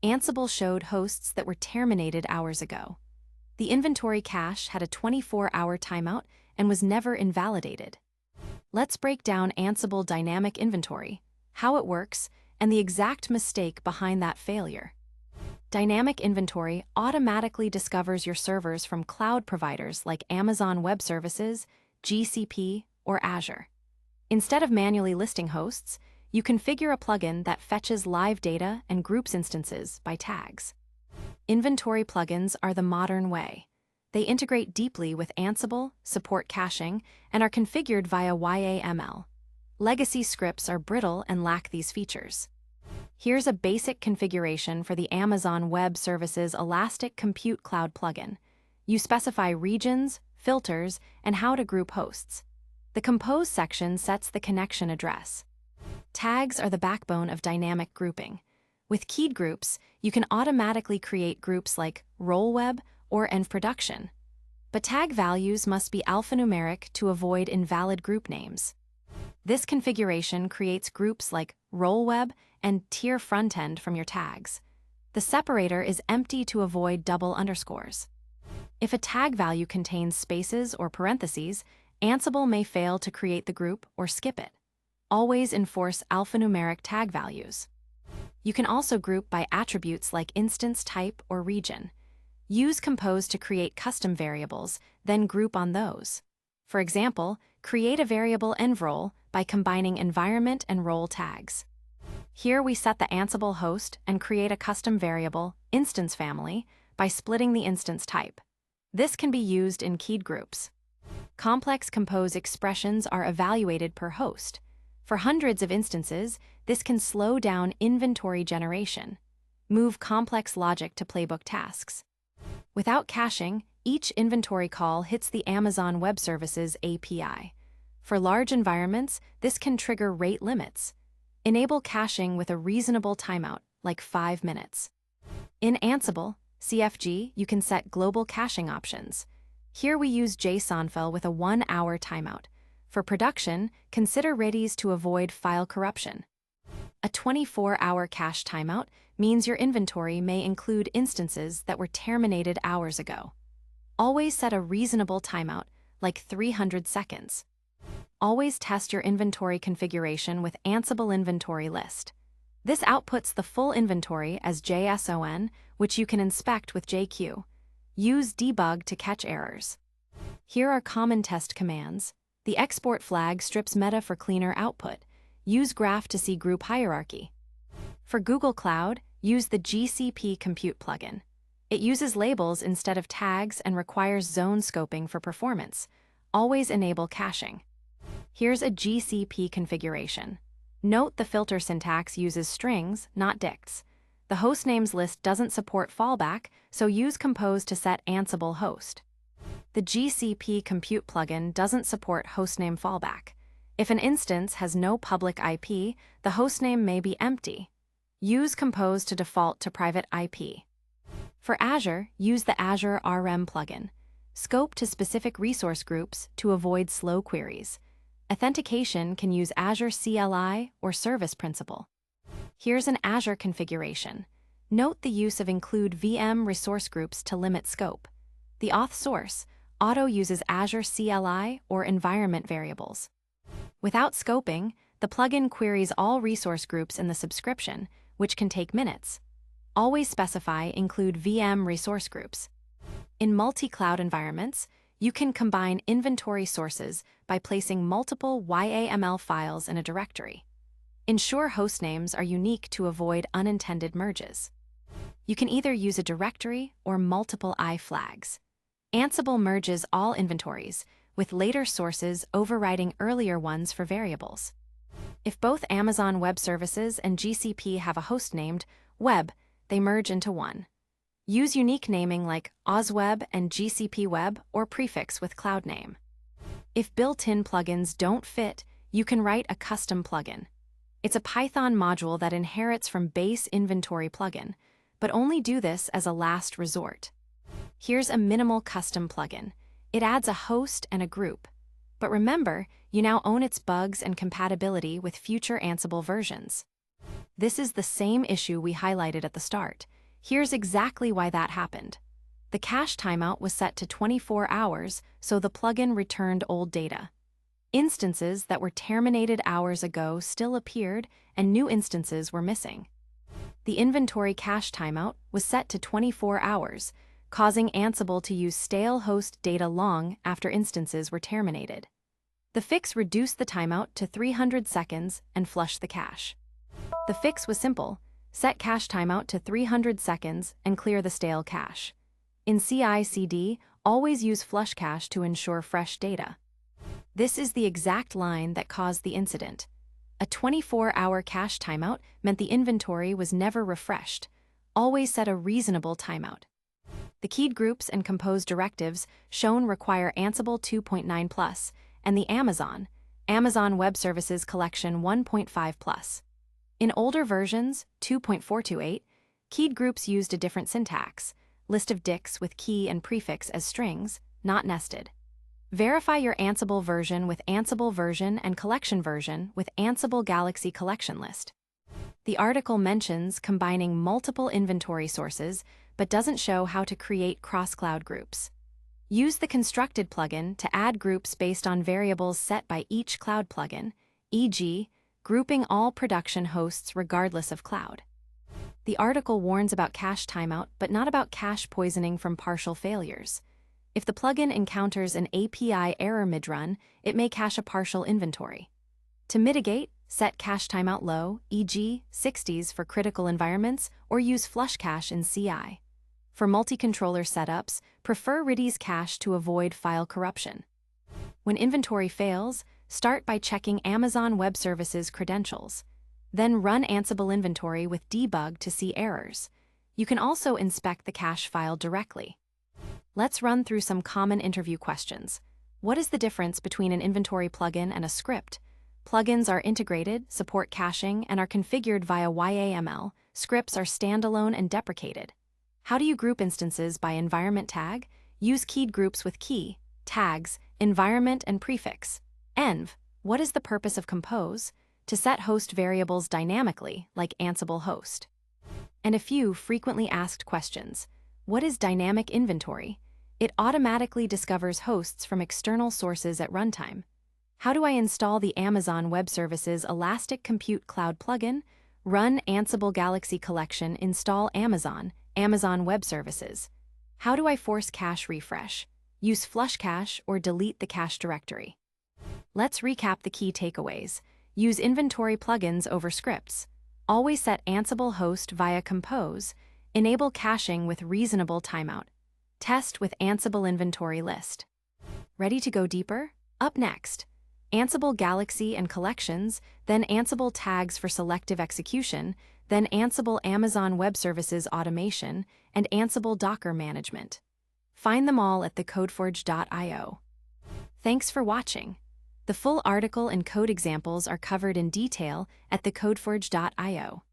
Ansible showed hosts that were terminated hours ago. The inventory cache had a 24-hour timeout and was never invalidated. Let's break down Ansible Dynamic Inventory, how it works, and the exact mistake behind that failure. Dynamic Inventory automatically discovers your servers from cloud providers like Amazon Web Services, GCP, or Azure. Instead of manually listing hosts, you configure a plugin that fetches live data and groups instances by tags. Inventory plugins are the modern way. They integrate deeply with Ansible, support caching, and are configured via YAML. Legacy scripts are brittle and lack these features. Here's a basic configuration for the Amazon Web Services Elastic Compute Cloud plugin. You specify regions, filters, and how to group hosts. The Compose section sets the connection address. Tags are the backbone of dynamic grouping. With keyed groups, you can automatically create groups like role web or env production. But tag values must be alphanumeric to avoid invalid group names. This configuration creates groups like role web and tier frontend from your tags. The separator is empty to avoid double underscores. If a tag value contains spaces or parentheses, Ansible may fail to create the group or skip it. Always enforce alphanumeric tag values. You can also group by attributes like instance type or region. Use Compose to create custom variables, then group on those. For example, create a variable env-role by combining environment and role tags. Here we set the Ansible host and create a custom variable, instance family, by splitting the instance type. This can be used in keyed groups. Complex Compose expressions are evaluated per host. For hundreds of instances, this can slow down inventory generation. Move complex logic to playbook tasks. Without caching, each inventory call hits the Amazon Web Services API. For large environments, this can trigger rate limits. Enable caching with a reasonable timeout, like 5 minutes. In Ansible, CFG, you can set global caching options. Here we use jsonfile with a 1-hour timeout. For production, consider readies to avoid file corruption. A 24-hour cache timeout means your inventory may include instances that were terminated hours ago. Always set a reasonable timeout, like 300 seconds. Always test your inventory configuration with Ansible Inventory List. This outputs the full inventory as JSON, which you can inspect with JQ. Use debug to catch errors. Here are common test commands. The export flag strips meta for cleaner output. Use graph to see group hierarchy. For Google Cloud, use the GCP Compute plugin. It uses labels instead of tags and requires zone scoping for performance. Always enable caching. Here's a GCP configuration. Note the filter syntax uses strings, not dicts. The hostnames list doesn't support fallback, so use Compose to set Ansible host. The GCP Compute plugin doesn't support hostname fallback. If an instance has no public IP, the hostname may be empty. Use Compose to default to private IP. For Azure, use the Azure RM plugin. Scope to specific resource groups to avoid slow queries. Authentication can use Azure CLI or Service Principal. Here's an Azure configuration. Note the use of include VM resource groups to limit scope. The auth source, auto uses Azure CLI or environment variables. Without scoping, the plugin queries all resource groups in the subscription, which can take minutes. Always specify include VM resource groups. In multi-cloud environments, you can combine inventory sources by placing multiple YAML files in a directory. Ensure hostnames are unique to avoid unintended merges. You can either use a directory or multiple I flags. Ansible merges all inventories, with later sources overriding earlier ones for variables. If both Amazon Web Services and GCP have a host named Web, they merge into one. Use unique naming like OzWeb and GCP Web or prefix with cloud name. If built-in plugins don't fit, you can write a custom plugin. It's a Python module that inherits from base inventory plugin, but only do this as a last resort. Here's a minimal custom plugin. It adds a host and a group. But remember, you now own its bugs and compatibility with future Ansible versions. This is the same issue we highlighted at the start. Here's exactly why that happened. The cache timeout was set to 24 hours, so the plugin returned old data. Instances that were terminated hours ago still appeared, and new instances were missing. The inventory cache timeout was set to 24 hours, causing Ansible to use stale host data long after instances were terminated. The fix reduced the timeout to 300 seconds and flushed the cache. The fix was simple: set cache timeout to 300 seconds and clear the stale cache. In CI/CD, always use flush cache to ensure fresh data. This is the exact line that caused the incident. A 24-hour cache timeout meant the inventory was never refreshed. Always set a reasonable timeout. The keyed groups and compose directives shown require Ansible 2.9+, and the Amazon Web Services Collection 1.5+. In older versions, 2.428, keyed groups used a different syntax: list of dicts with key and prefix as strings, not nested. Verify your Ansible version with Ansible version and collection version with Ansible Galaxy Collection List. The article mentions combining multiple inventory sources, but doesn't show how to create cross-cloud groups. Use the constructed plugin to add groups based on variables set by each cloud plugin, e.g., grouping all production hosts regardless of cloud. The article warns about cache timeout, but not about cache poisoning from partial failures. If the plugin encounters an API error mid-run, it may cache a partial inventory. To mitigate, set cache timeout low, e.g., 60s for critical environments, or use flush cache in CI. For multi-controller setups, prefer Redis cache to avoid file corruption. When inventory fails, start by checking Amazon Web Services credentials. Then run Ansible Inventory with debug to see errors. You can also inspect the cache file directly. Let's run through some common interview questions. What is the difference between an inventory plugin and a script? Plugins are integrated, support caching, and are configured via YAML. Scripts are standalone and deprecated. How do you group instances by environment tag? Use keyed groups with key, tags, environment, and prefix. Env. What is the purpose of compose? To set host variables dynamically, like Ansible host. And a few frequently asked questions. What is dynamic inventory? It automatically discovers hosts from external sources at runtime. How do I install the Amazon Web Services Elastic Compute Cloud plugin? Run Ansible Galaxy Collection, install Amazon Web Services. How do I force cache refresh? Use flush cache or delete the cache directory. Let's recap the key takeaways. Use inventory plugins over scripts. Always set Ansible host via compose. Enable caching with reasonable timeout. Test with Ansible Inventory List. Ready to go deeper? Up next, Ansible Galaxy and Collections, then Ansible Tags for selective execution, then Ansible Amazon Web Services automation, and Ansible Docker management. Find them all at TheCodeForge.io. Thanks for watching. The full article and code examples are covered in detail at TheCodeForge.io.